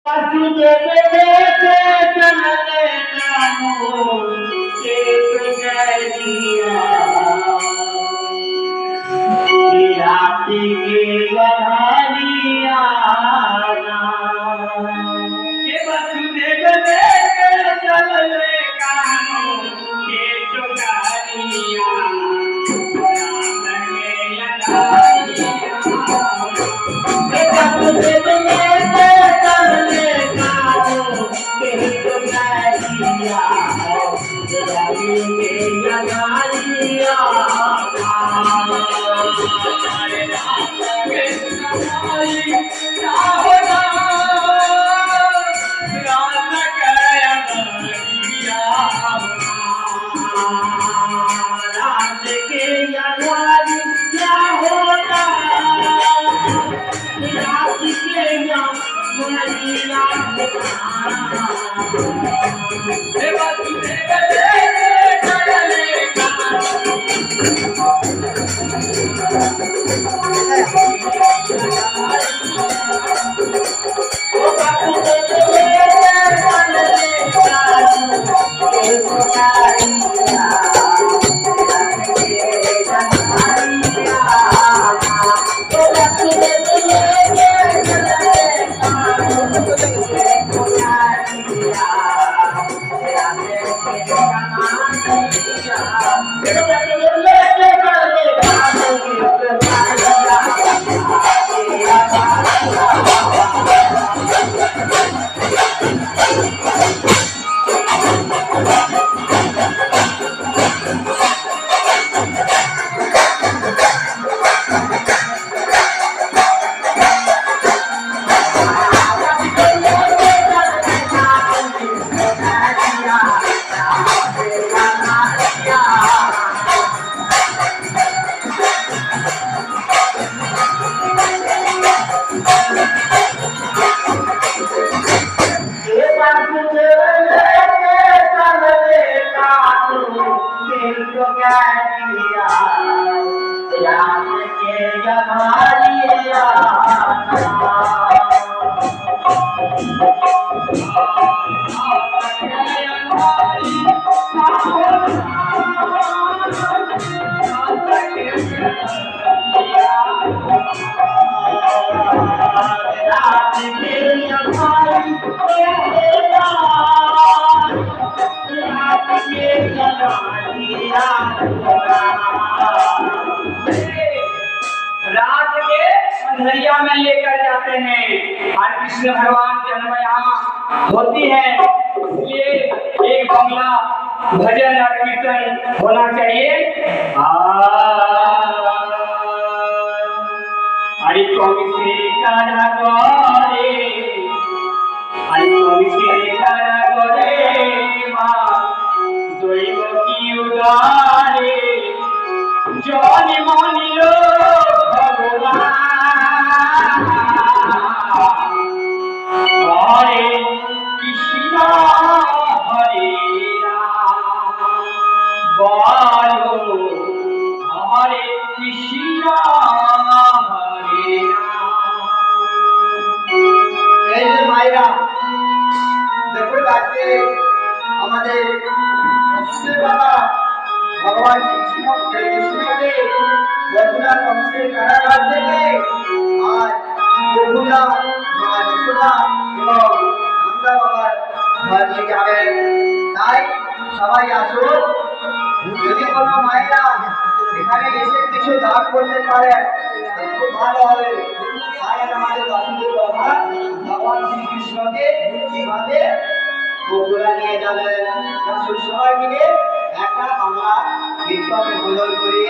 वासुदेव लेके चलने जानो के गैरिया रात के गधारिया के वासुदेव लेके चलने जानो के गैरिया रात के गधारिया वासुदेव अंधरिया में लेकर जाते हैं और कृष्ण भगवान जन्म यहाँ होती है, इसलिए एक बंगला भजन और कीर्तन होना चाहिए। हरि कवि श्री काना गोरे, हरि कवि श्री काना गोरे माँ दैव की उदारे जानी मानी लो भगवान हरे कृष्ण हरे राम बोलो हरे कृष्ण हरे राम। এই যে মায়েরা দেখো আজকে আমাদের অসুরের বাবা ভগবান শ্রীকৃষ্ণকে বসুরা কংসের কারাগার থেকে আর বসুরা মা যশোদা এবং নন্দা বাবার ঘর নিয়ে যাবেন, তাই সবাই আসুন। যদি কোনো মায়েরা এখানে এসে কিছু দান করতে পারেন খুব ভালো হবে। তাই আমাদের বাসুদেব বাবা ভগবান শ্রীকৃষ্ণকে কিভাবে বগুড়া নিয়ে যাবেন, সবাই মিলে একটা বাংলা কীর্তনে বদল করি।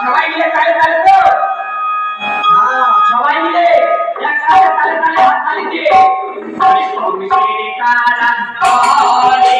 সবাই মিলে তালে তালে তো, সবাই মিলে একসাথে তালে তালে হাত তালি দিয়ে হরে কংসের কারাগারে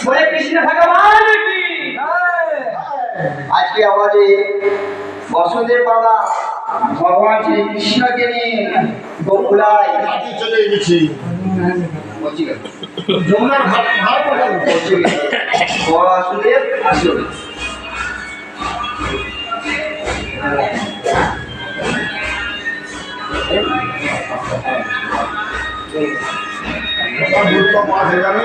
बोले कृष्ण भगवान की আজকে আমাদের বসুদেব বাবা ভগবান শ্রী কৃষ্ণকে নিয়ে গোকুলায় ঘাটে চলে গেছি পৌঁছে গেল। যমুনার ঘাট ঘাট পড়াল পৌঁছে গেল। বসুদেব আসল পার হয়ে যাবে